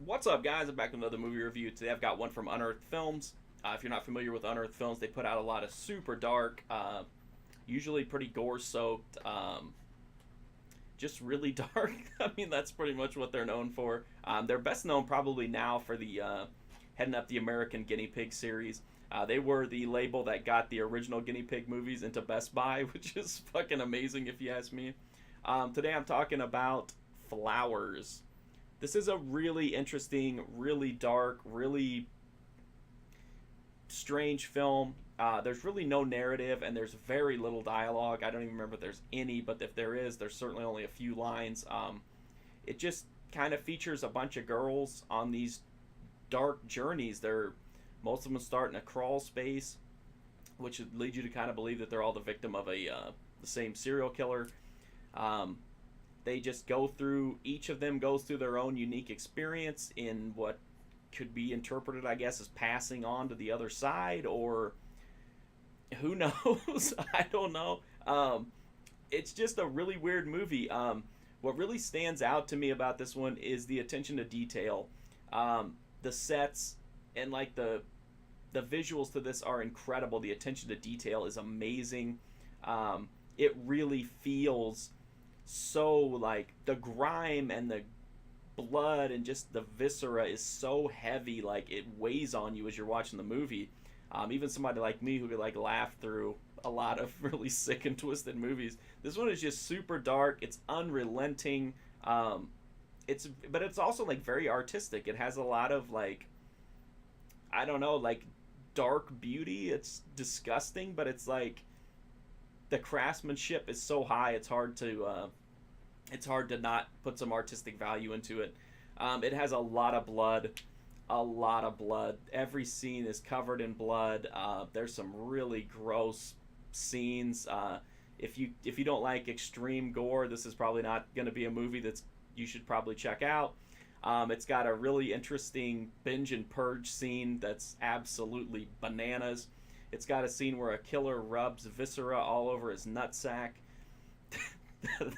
What's up, guys? I'm back with another movie review. Today I've got one from Unearthed Films. If you're not familiar with Unearthed Films, they put out a lot of super dark, usually pretty gore-soaked, just really dark. I mean, that's pretty much what they're known for. They're best known probably now for the heading up the American Guinea Pig series. They were the label that got the original Guinea Pig movies into Best Buy, which is fucking amazing if you ask me. Today I'm talking about Flowers. This is a really interesting, really dark, really strange film. There's really no narrative and there's very little dialogue. I don't even remember if there's any, but if there is, there's certainly only a few lines. It just kind of features a bunch of girls on these dark journeys. Most of them start in a crawl space, which would lead you to kind of believe that they're all the victim of the same serial killer. They just go through, each of them goes through their own unique experience in what could be interpreted, I guess, as passing on to the other side, or who knows? I don't know. It's just a really weird movie. What really stands out to me about this one is the attention to detail. The sets and like the visuals to this are incredible. The attention to detail is amazing. It really feels so like the grime and the blood and just the viscera is so heavy, like it weighs on you as you're watching the movie. Even somebody like me who could like laugh through a lot of really sick and twisted movies, this one is just super dark. It's unrelenting. But it's also like very artistic. It has a lot of like, I don't know, like dark beauty. It's disgusting, but it's like the craftsmanship is so high. It's hard to not put some artistic value into it. It has a lot of blood, a lot of blood. Every scene is covered in blood. There's some really gross scenes. If you don't like extreme gore, this is probably not going to be a movie that's you should probably check out. It's got a really interesting binge and purge scene that's absolutely bananas. It's got a scene where a killer rubs viscera all over his nutsack.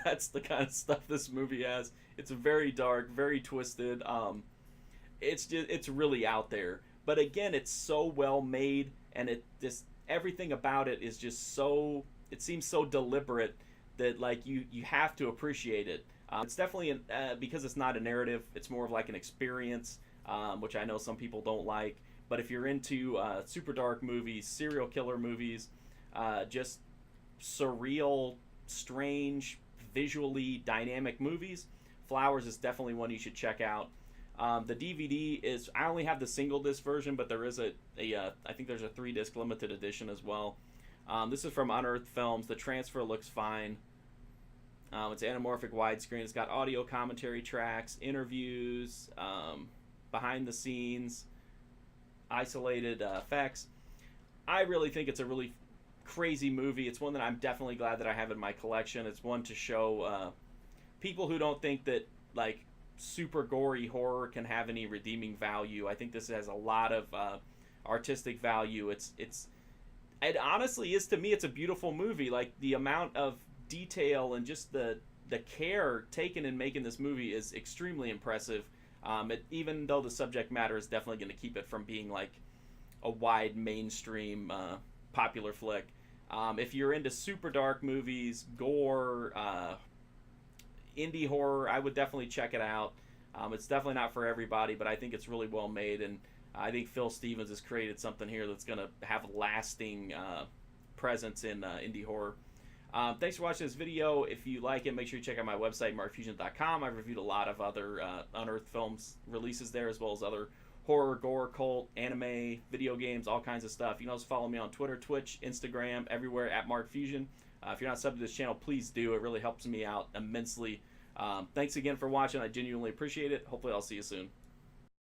That's the kind of stuff this movie has. It's very dark, very twisted. It's really out there. But again, it's so well made, and everything about it is just so. It seems so deliberate that like you have to appreciate it. It's definitely because it's not a narrative. It's more of like an experience, which I know some people don't like. But if you're into super dark movies, serial killer movies, just surreal, strange, visually dynamic movies, Flowers is definitely one you should check out. The DVD is, I only have the single disc version, but there is I think there's a 3-disc limited edition as well. This is from Unearthed Films. The transfer looks fine. It's anamorphic widescreen. It's got audio commentary tracks, interviews, behind the scenes, isolated effects. I really think it's a really crazy movie. It's one that I'm definitely glad that I have in my collection. It's one to show people who don't think that like super gory horror can have any redeeming value. I think this has a lot of artistic value. It honestly is, to me, it's a beautiful movie. Like the amount of detail and just the care taken in making this movie is extremely impressive. Even though the subject matter is definitely going to keep it from being like a wide mainstream popular flick. If you're into super dark movies, gore, indie horror, I would definitely check it out. It's definitely not for everybody, but I think it's really well made, and I think Phil Stevens has created something here that's going to have lasting presence in indie horror. Thanks for watching this video. If you like it, make sure you check out my website, markfusion.com. I've reviewed a lot of other Unearthed Films releases there, as well as other horror, gore, cult, anime, video games, all kinds of stuff. You can also follow me on Twitter, Twitch, Instagram, everywhere at markfusion. If you're not subbed to this channel, please do. It really helps me out immensely. Thanks again for watching. I genuinely appreciate it. Hopefully I'll see you soon.